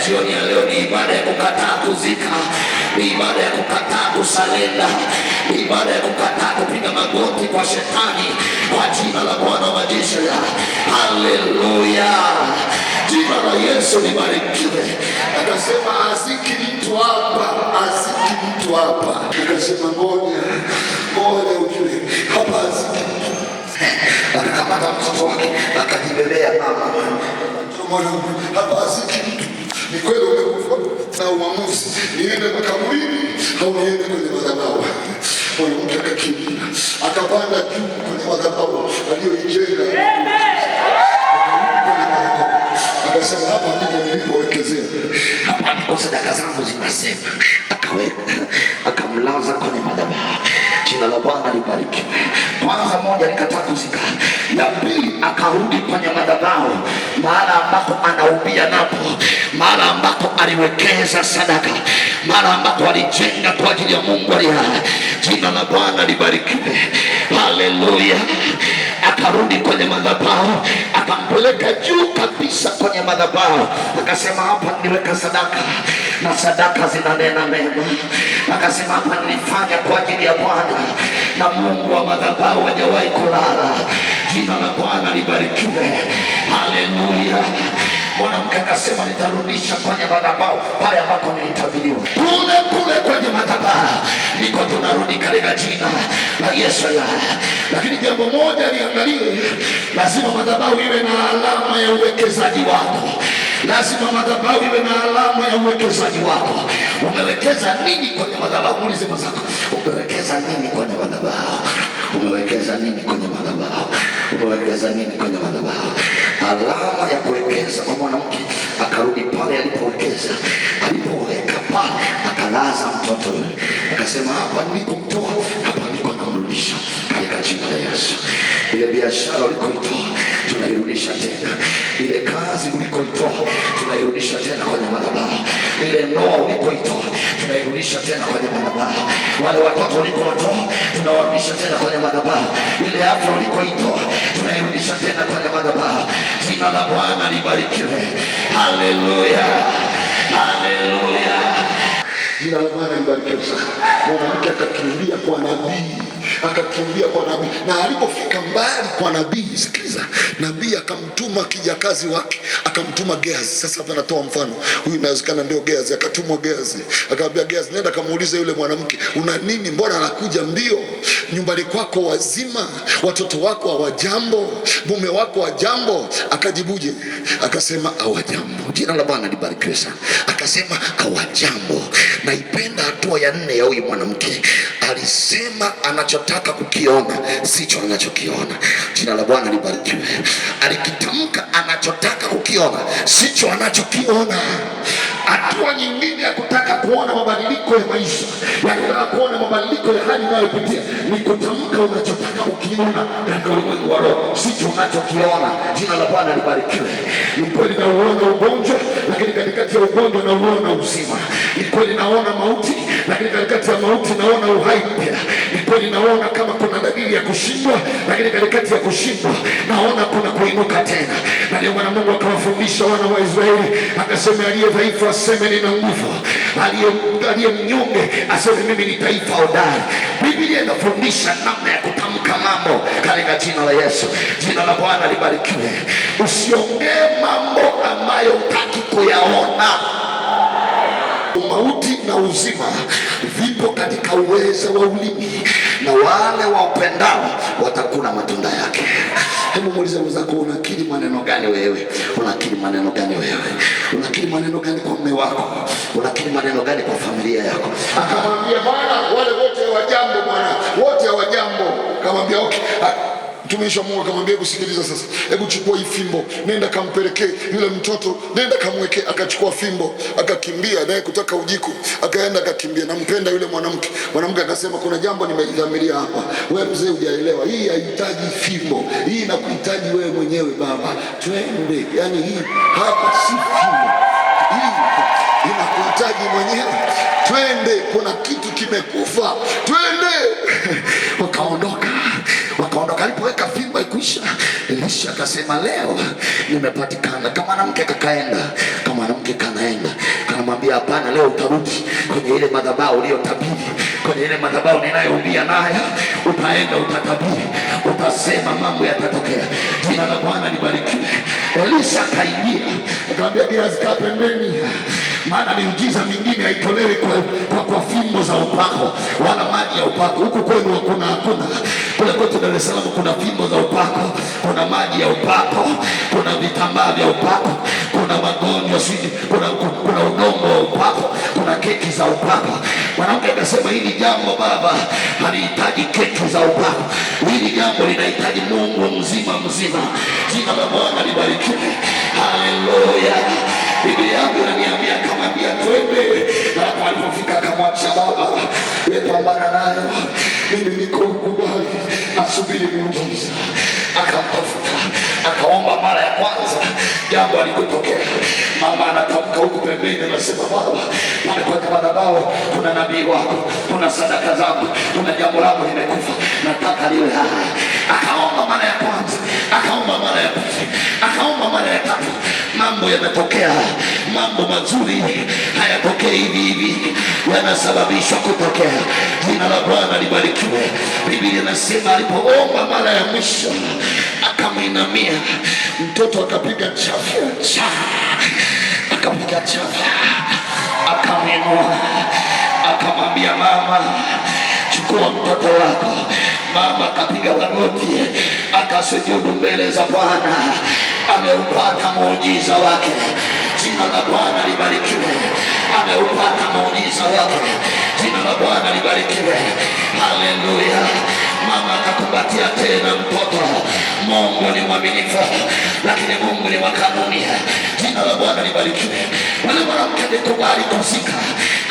jioni ya leo ni ibada ya kukataa kuzika, ni ibada ya kukataa kusalenda, ni ibada ya kukataa kupiga magoti kwa shetani, kwa jina la Bwana wa majeshi. Haleluya, jina la Yesu libarikiwe. Akasema aziki mtu hapa, aziki mtu hapa. Akasema ngoja ujue hapa aziki. Akakamata mtoto wake akajibebea mama, hapa aziki mtu. Ni kweli umekufa na uamuzi, niende makaburini au niende kwenye madhabahu. Huyo mke akakimbia akapanda juu kwenye madhabahu aliyoijenga. Akasema hapa ndipo nilipowekezea, hapa ndipo sadaka zangu zinasema. Akaweka akamlaza kwenye madhabahu. Jina la Bwana libarikiwe. Kwanza moja alikataa kuzika, ya pili akarudi kwenye madhabahu, mara ambapo anaubia napo, mara ambapo aliwekeza sadaka, mara ambapo alijenga kwa ajili ya Mungu aliye hai. Jina la Bwana libarikiwe. Haleluya. Akarudi kwenye madhabahu, akampeleka juu kabisa kwenye madhabahu. Akasema hapa niliweka sadaka na sadaka zinanena mema. Akasema hapa nilifanya kwa ajili ya Bwana, na Mungu wa madhabahu hajawahi kulala. Jina la Bwana libarikiwe. Haleluya. Mwanamke akasema nitarudisha kwenye madhabahu pale ambapo nilitabiriwa. Kule kwenye madhabahu niko tunarudi katika jina la Yesu. Lakini jambo moja liangalie, lazima madhabahu iwe na alama ya uwekezaji wako. Lazima madhabahu iwe na alama ya uwekezaji wako. Umewekeza nini kwenye madhabahu? Muulize mwenzako, umewekeza nini kwenye madhabahu? Umewekeza nini kwenye madhabahu? Umewekeza nini kwenye madhabahu? Alama ya kuwekeza kwa mwanamke, akarudi pale alipowekeza. Alipoweka pale akalaza mtoto, akasema hapa nilipomtoa, hapa niko namrudisha katika jina la Yesu. Ile biashara ulikoitoa tunairudisha tena, ile kazi ulikoitoa tunairudisha tena kwenye madhabahu, ile ndoa ulikoitoa tunairudisha tena kwenye madhabahu, wale watoto ulikoitoa tunawarudisha tena kwenye madhabahu, ile afya ulikoitoa tunairudisha tena kwenye madhabahu. Jina la Bwana libarikiwe. Haleluya, haleluya. Jina la Bwana libarikiwe sana. Mwanamke akakimbia kwa nabii, akakimbia kwa nabii, na alipofika mbali kwa nabii, sikiliza, nabii akamtuma kijakazi wake, akamtuma Gehazi. Sasa hapa natoa mfano, huyu inawezekana ndio Gehazi. Akatumwa Gehazi, akamwambia Gehazi, nenda kamuulize yule mwanamke, una nini? Mbona anakuja mbio? Nyumbani kwako wazima? Watoto wako hawajambo? Mume wako hawajambo? Akajibuje? Akasema hawajambo. Jina la Bwana libarikiwe sana. Akasema hawajambo. Naipenda hatua ya 4 ya huyu mwanamke. Alisema anachotaka kukiona sicho anachokiona. Jina la Bwana libarikiwe. Alikitamka anachotaka kukiona sicho anachokiona. Hatua nyingine ya kutaka kuona mabadiliko ya maisha, ya kutaka kuona mabadiliko ya hali unayopitia, ni kutamka unachotaka kukiona katika ulimwengu wa roho, sicho unachokiona. Jina la Bwana libarikiwe. Ni kweli nauona ugonjwa, lakini katikati ya ugonjwa nauona uzima. Ni kweli naona mauti, lakini katikati ya mauti naona uhai mpya. Ni kweli naona kama kuna dalili ya kushindwa, lakini katikati ya kushindwa naona kuna kuinuka tena. Na ndio maana Mungu akawafundisha wana wa Israeli, akasema aliye dhaifu aseme nina nguvu, aliye mnyonge aseme mimi ni taifa hodari. Biblia inafundisha namna ya kutamka mambo katika jina la Yesu. Jina la Bwana libarikiwe. Usiongee mambo ambayo hutaki kuyaona. Mauti na uzima vipo katika uwezo wa ulimi, na wale waupendao watakula matunda yake. Hebu muulize mwenzako, unakiri maneno gani wewe? Unakiri maneno gani wewe? Unakiri maneno gani kwa mume wako? Unakiri maneno gani kwa familia yako? Akamwambia Bwana, wale wote hawajambo Bwana, wote hawajambo. Akamwambia okay. Mtumishi wa Mungu akamwambia, hebu sikiliza sasa, hebu chukua hii fimbo, nenda kampelekee yule mtoto, nenda kamwekee. Akachukua fimbo, akakimbia naye kutaka ujiko, akaenda akakimbia. Nampenda yule mwanamke. Mwanamke akasema, kuna jambo nimejidhamiria hapa. Wewe mzee hujaelewa, hii haihitaji fimbo, hii inakuhitaji wewe mwenyewe baba. Twende, yani hii hapa si fimbo, hii inakuhitaji mwenyewe. Twende, kuna kitu kimekufa, twende. Wakaondoka. Alipoweka fimbo ikwisha, Elisha akasema leo nimepatikana. Kama mwanamke kakaenda, kama mwanamke kanaenda, leo utarudi kwenye ile madhabahu uliyotabiri, kwenye ile madhabahu ninayohubiria naye, utaenda utatabiri, utasema mambo yatatokea. Jina la Bwana libarikiwe. Elisha akaingia akamwambia Gehazi, kaa pembeni, maana miujiza mingine haitolewi kwa fimbo za upako wala maji ya upako. Huku kwenu hakuna. Kule kwetu Dar es Salaam kuna fimbo za upako, kuna maji ya upako, kuna vitambaa vya upako, kuna magonjwa sisi, kuna udongo wa upako, kuna keki za upako. Mwanamke akasema, hili jambo baba halihitaji keki za upako, hili jambo linahitaji Mungu mzima. Jina la Bwana libarikiwe. Haleluya. Biblia yangu inaniambia akamwambia twende, na alipofika akamwacha baba, wewe pambana nayo, mimi niko kubali, asubiri muujiza. Akamtafuta, akaomba mara ya kwanza, jambo alikotokea. Mama anatamka huku pembeni, anasema baba, pale kwa madhabahu kuna nabii wako, kuna sadaka zangu, kuna jambo langu limekufa, nataka liwe hai. Akaomba mara ya kwanza, akaomba mara ya pili, akaomba mara ya tatu. Mambo yametokea. Mambo mazuri hayatokei hivi, yanasababishwa kutokea. Jina la Bwana libarikiwe. Biblia inasema alipoomba mara ya mwisho, akamwinamia mtoto, akapiga chafya, akapiga chafya, akamwinua, akamwambia mama, chukua mtoto wako. Mama akapiga magoti, akasujudu mbele za Bwana. Ameupata muujiza wake. Jina la Bwana libarikiwe. Ameupata muujiza wake. Jina la Bwana libarikiwe. Haleluya. Mama akakumbatia tena mtoto. Mungu ni mwaminifu, lakini Mungu ni wa kanuni. Jina la Bwana libarikiwe. Wale mwanamke alikubali kuzika,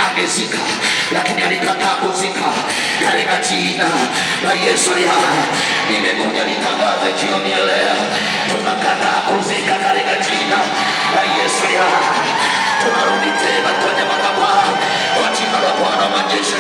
angezika, lakini alikataa kuzika katika jina la Yesu. Nimekuja nitangaze jioni ya leo, tunakataa kuzika katika jina la Yesu. Tunarudi tena kwenye madhabahu kwa jina la Bwana majeshi.